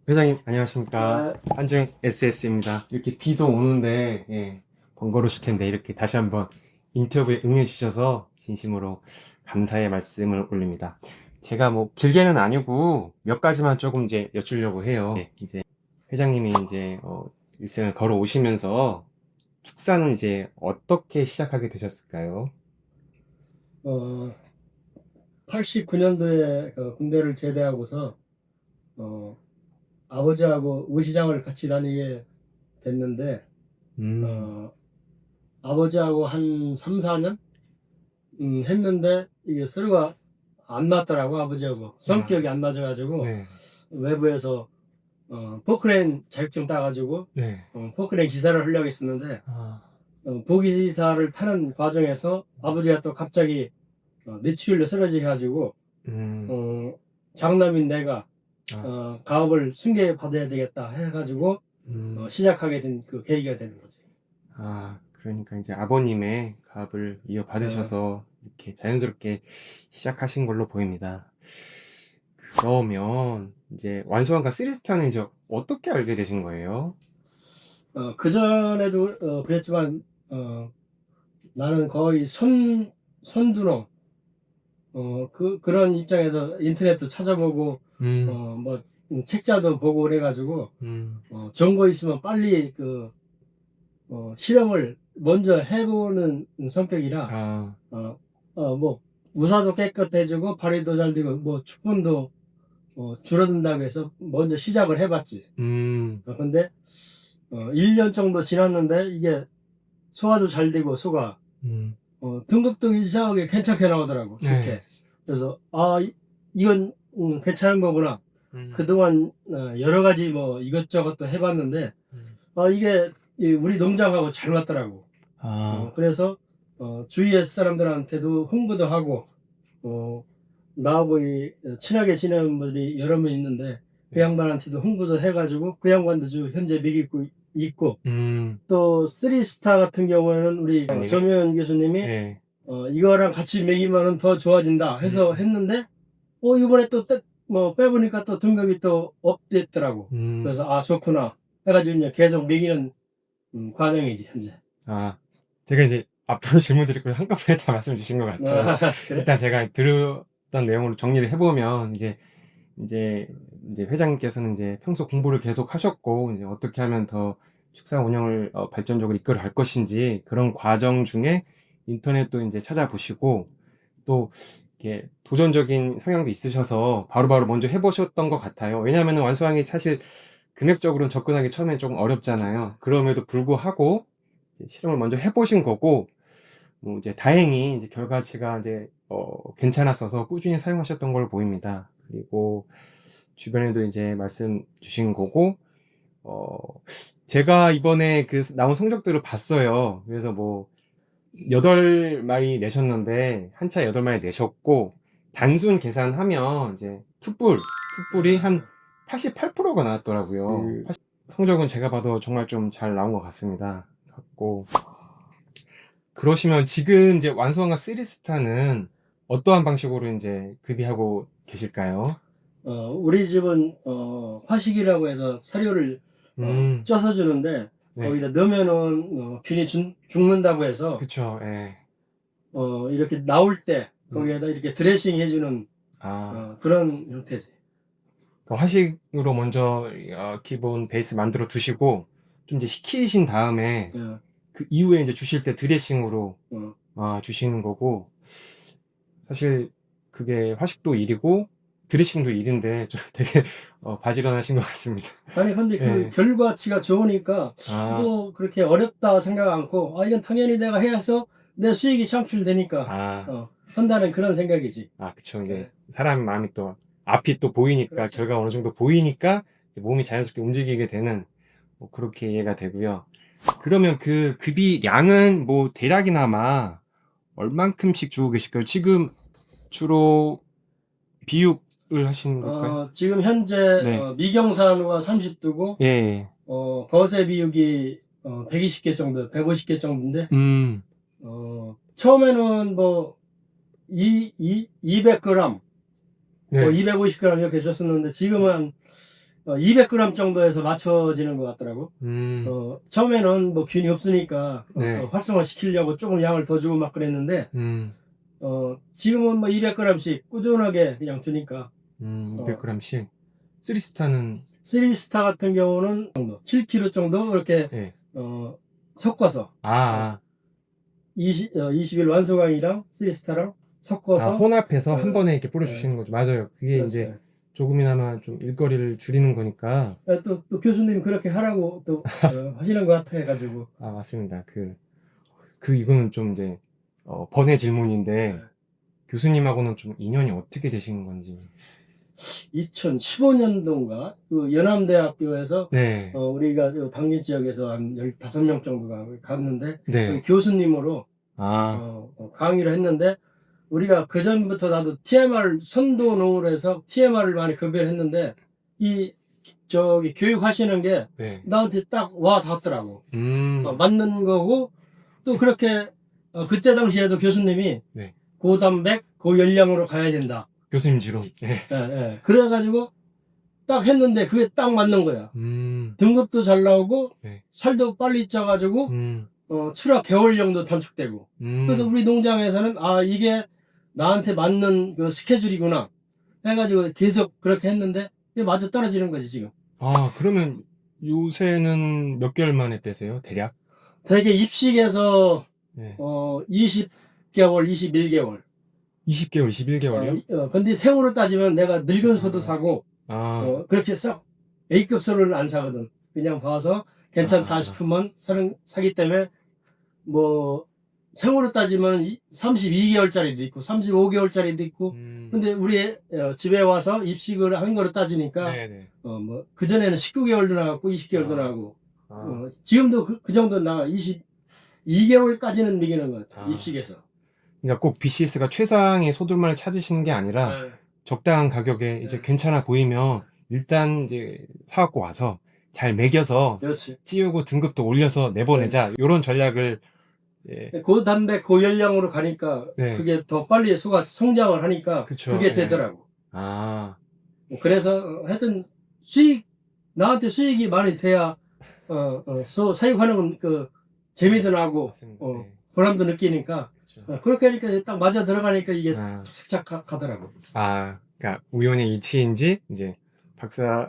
회장님 안녕하십니까. 아, 한중 SS입니다. 이렇게 비도 오는데 번거로우실 텐데 이렇게 다시 한번 인터뷰에 응해 주셔서 진심으로 감사의 말씀을 올립니다. 제가 뭐 길게는 아니고 몇 가지만 조금 이제 여쭈려고 해요. 이제 회장님이 이제 일생을 걸어 오시면서 축사는 이제 어떻게 시작하게 되셨을까요? 어, 89년도에 군대를 제대하고서 어, 아버지하고 의시장을 같이 다니게 됐는데 음, 어, 아버지하고 한 3, 4년 했는데 이게 서로가 안 맞더라고. 아버지하고 성격이 안 맞아가지고 네, 외부에서 포크레인 자격증 따가지고 네, 포크레인 기사를 하려고 했었는데 아, 부기사를 타는 과정에서 아버지가 또 갑자기 뇌출혈로 쓰러져 가지고 음, 어, 장남인 내가 아, 가업을 승계받아야 되겠다 해가지고 음. 시작하게 된 그 계기가 되는 거지. 아, 그러니까 이제 아버님의 가업을 어, 이어받으셔서 이렇게 자연스럽게 시작하신 걸로 보입니다. 그러면 이제 완소한가 쓰리스타는 이제 어떻게 알게 되신 거예요? 그전에도 그랬지만 나는 거의 선두농 그런 입장에서 인터넷도 찾아보고 음, 뭐 책자도 보고 그래가지고 음, 좋은 거 있으면 빨리 실험을 먼저 해보는 성격이라 아, 뭐 우사도 깨끗해지고 발휘도 잘 되고 뭐 축분도 줄어든다고 해서 먼저 시작을 해봤지. 근데 1년 정도 지났는데 이게 소화도 잘 되고 소가 음, 등급도 이상하게 괜찮게 나오더라고. 네, 좋게. 그래서 이건 괜찮은 거구나. 음, 그동안 여러 가지 뭐 이것저것 도 해봤는데 음. 이게 우리 농장하고 잘 맞더라고. 아, 그래서 주위의 사람들한테도 홍보도 하고 어, 나하고 친하게 지내는 분들이 여러 명 있는데 그 네, 양반한테도 홍보도 해가지고 그 양반도 지금 현재 먹이고 있고 음, 또 쓰리스타 같은 경우에는 우리 님의, 조명현 교수님이 네, 이거랑 같이 먹이면 더 좋아진다 해서 음, 했는데 이번에 또 뭐 빼보니까 또 등급이 또 업됐더라고. 음, 그래서 좋구나 해가지고 이제 계속 먹이는 과정이지 현재. 아, 제가 이제 앞으로 질문 드릴 걸 한꺼번에 다 말씀 주신 것 같아요. 그래? 일단 제가 들었던 내용으로 정리를 해보면, 이제, 이제 회장님께서는 이제 평소 공부를 계속 하셨고, 이제 어떻게 하면 더 축사 운영을 발전적으로 이끌어 갈 것인지, 그런 과정 중에 인터넷도 이제 찾아보시고, 또, 이렇게 도전적인 성향도 있으셔서 바로바로 먼저 해보셨던 것 같아요. 왜냐하면 완수왕이 사실 금액적으로는 접근하기 처음엔 조금 어렵잖아요. 그럼에도 불구하고, 이제 실험을 먼저 해보신 거고, 뭐 이제 다행히 이제 결과치가 이제 괜찮았어서 꾸준히 사용하셨던 걸로 보입니다. 그리고 주변에도 이제 말씀 주신 거고, 어 제가 이번에 그 나온 성적들을 봤어요. 그래서 뭐 8마리 내셨는데 한 차에 8마리 내셨고, 단순 계산하면 이제 풋불이 한 88%가 나왔더라고요. 성적은 제가 봐도 정말 좀 잘 나온 것 같습니다. 같고, 그러시면 지금 이제 완소한가 쓰리스타는 어떠한 방식으로 이제 급이하고 계실까요? 우리 집은 화식이라고 해서 사료를 음, 쪄서 주는데 네. 거기다 넣으면은 균이 죽는다고 해서 그쵸, 예. 이렇게 나올 때 음, 거기에다 이렇게 드레싱 해주는 아, 그런 형태지. 그 화식으로 먼저 기본 베이스 만들어 두시고, 좀 이제 식히신 다음에, 어, 그 이후에 이제 주실 때 드레싱으로 어. 주시는 거고, 사실 그게 화식도 일이고, 드레싱도 일인데, 좀 되게 바지런하신 것 같습니다. 아니 근데 그 예. 결과치가 좋으니까 아, 뭐 그렇게 어렵다 생각 않고 이건 당연히 내가 해서 내 수익이 창출되니까 아. 한다는 그런 생각이지. 그쵸. 이제 예, 사람 마음이 또 앞이 또 보이니까, 그렇지. 결과 어느 정도 보이니까 이제 몸이 자연스럽게 움직이게 되는, 뭐 그렇게 이해가 되고요. 그러면 그 급이량은 뭐 대략이나마 얼만큼씩 주고 계실까요? 지금 주로 비육을 하시는 걸까요? 지금 현재 네. 미경산호가 30두고 예. 예. 거세 비육이 120개 정도, 150개 정도인데 음. 처음에는 뭐 200g, 뭐 네. 250g 이렇게 줬었는데 지금은 200g 정도에서 맞춰지는 것 같더라고. 처음에는 뭐 균이 없으니까 네. 활성화 시키려고 조금 양을 더 주고 막 그랬는데 음, 지금은 뭐 200g씩 꾸준하게 그냥 주니까 200g씩. 쓰리스타는, 3스타 같은 경우는 7kg 정도 이렇게 예. 섞어서 아, 20일 완소강이랑 3스타랑 섞어서 혼합해서 한 어, 번에 이렇게 뿌려주시는 거죠. 맞아요. 그게 이제 그렇죠. 조금이나마 좀 일거리를 줄이는 거니까. 또 교수님이 그렇게 하라고 또 하시는 것 같아 가지고 아, 맞습니다. 이거는 좀 이제, 번외 질문인데, 교수님하고는 좀 인연이 어떻게 되신 건지. 2015년도인가 그 연암대학교에서 네, 우리가 요 당진 지역에서 한 15명 정도가 갔는데 네. 거기 교수님으로 아, 강의를 했는데 우리가 그 전부터 나도 TMR 선도농으로 해서 TMR을 많이 급여를 했는데 이 저기 교육하시는 게 네. 나한테 딱 와 닿더라고. 음, 맞는 거고 또 그렇게 그때 당시에도 교수님이 네. 고단백 고열량으로 가야 된다. 교수님 지론. 네. 그래가지고 딱 했는데 그게 딱 맞는 거야. 등급도 잘 나오고 네. 살도 빨리 쪄가지고 음, 출하 개월령도 단축되고. 그래서 음. 우리 농장에서는 이게 나한테 맞는 그 스케줄이구나 해가지고 계속 그렇게 했는데 이게 맞아 떨어지는 거지 지금. 그러면 요새는 몇 개월 만에 빼세요? 대략? 대개 입식에서 네. 20개월, 21개월. 20개월, 21개월이요? 근데 생으로 따지면 내가 늙은 소도 사고 그렇게 썩 A급 소를 안 사거든. 그냥 봐서 괜찮다 싶으면 사기 때문에 뭐 생으로 따지면 32개월짜리도 있고 35개월짜리도 있고 근데 우리 집에 와서 입식을 한 거로 따지니까 네네. 뭐 그전에는 19개월도 나갔고 20개월도 아. 나가고 지금도 그 정도 나가 22개월까지는 미기는 것 같아 입식에서. 그러니까 꼭 BCS가 최상의 소들만을 찾으시는 게 아니라 적당한 가격에 이제 괜찮아 보이면 일단 이제 사갖고 와서 잘 먹여서 그렇지. 찌우고 등급도 올려서 내보내자 이런 전략을 예. 고단백 고열량으로 가니까 네. 그게 더 빨리 소가 성장을 하니까 그쵸. 그게 예. 되더라고. 그래서 하여튼 나한테 수익이 많이 돼야 소 사육하는 그 재미도 나고 맞습니다. 네. 보람도 느끼니까 그쵸. 그렇게 하니까 딱 맞아 들어가니까 이게 착착 가더라고. 그러니까 우연의 일치인지 이제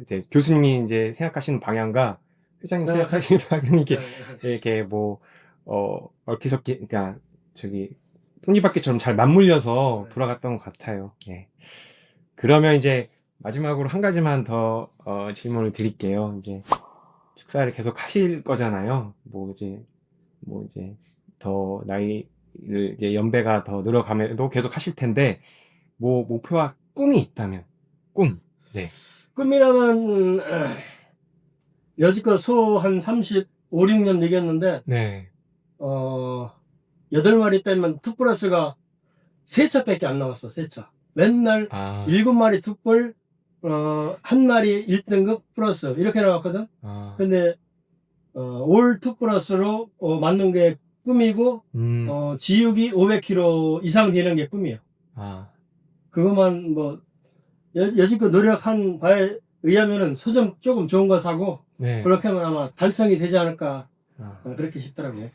이제 교수님이 이제 생각하시는 방향과 회장님 생각하시는 방향이 이렇게 뭐 얽히섞이 그러니까 저기 톱니바퀴처럼 잘 맞물려서 돌아갔던 것 같아요. 예. 그러면 이제 마지막으로 한 가지만 더 질문을 드릴게요. 이제 축사를 계속 하실 거잖아요. 뭐 이제 더 나이를 이제 연배가 더 늘어가면도 계속 하실 텐데 뭐 목표와 꿈이 있다면 네. 꿈이라면 여지껏 소 한 35, 6년 먹였는데 네. 8마리 빼면 투 플러스가 3차밖에 안 나왔어. 3차. 맨날 7마리 투뿔 1마리 1등급 플러스 이렇게 나왔거든. 근데 올 투 플러스로 맞는 게 꿈이고 지육이 500kg 이상 되는 게 꿈이에요. 그것만 뭐 여지껏 노력한 바에 의하면은 소좀 조금 좋은 거 사고 그렇게 하면 아마 달성이 되지 않을까 그렇게 싶더라고요.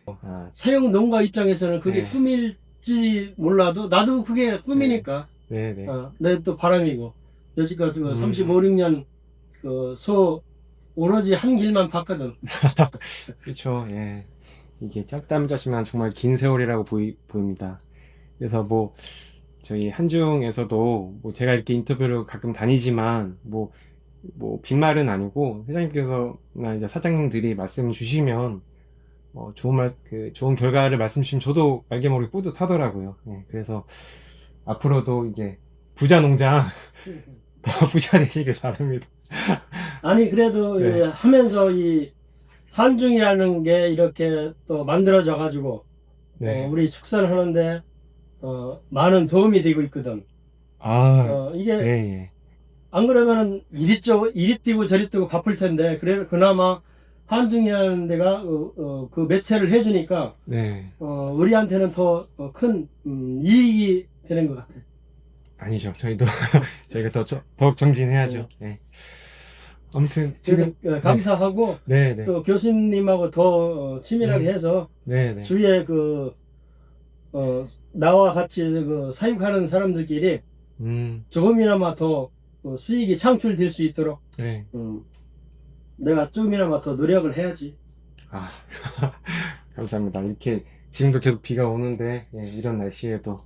사육 농가 입장에서는 그게 꿈일지 몰라도 나도 그게 꿈이니까 내 또 바람이고 여지껏 35, 6년 소 오로지 한 길만 봤거든. 그렇죠. 예. 이게 짧다면 짧지만 정말 긴 세월이라고 보입니다. 그래서 뭐 저희 한중에서도 뭐 제가 이렇게 인터뷰를 가끔 다니지만 뭐 빈말은 아니고 회장님께서나 이제 사장님들이 말씀 주시면 좋은 결과를 말씀 주시면 저도 알게 모르게 뿌듯하더라고요. 예. 그래서 앞으로도 이제 부자 농장 더 부자 되시길 바랍니다. 아니 그래도 하면서 이 한중이라는 게 이렇게 또 만들어져 가지고 우리 축사를 하는데 많은 도움이 되고 있거든. 이게 안 그러면은 이리 뛰고 저리 뛰고 바쁠 텐데 그래 그나마 한중이라는 데가 그 매체를 해주니까 우리한테는 더 큰 이익이 되는 것 같아. 아니죠. 저희가 더욱 정진해야죠. 네. 아무튼 지금 그래도 감사하고 네네. 또 교수님하고 더 친밀하게 해서 네네. 주위에 나와 같이 사육하는 사람들끼리 조금이나마 더 수익이 창출될 수 있도록 네. 내가 조금이나마 더 노력을 해야지. 아, 감사합니다. 이렇게 지금도 계속 비가 오는데 예, 이런 날씨에도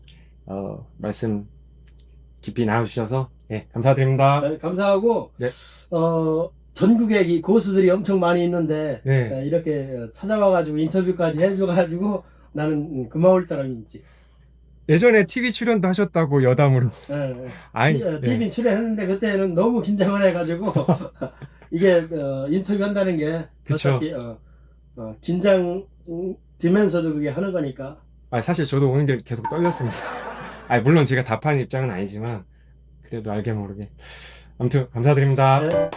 말씀 깊이 나눠주셔서 예, 감사드립니다. 감사하고 네. 전국에 이 고수들이 엄청 많이 있는데 네. 이렇게 찾아와가지고 인터뷰까지 해줘가지고 나는 고마울 따름이 있지. 예전에 TV 출연도 하셨다고 여담으로. 아니, TV 출연했는데 그때는 너무 긴장을 해가지고 이게 인터뷰 한다는 게 그쵸. 어차피 긴장 되면서도 그게 하는 거니까. 아, 사실 저도 오는 게 계속 떨렸습니다. 아, 물론 제가 답하는 입장은 아니지만 그래도 알게 모르게 아무튼 감사드립니다. 네.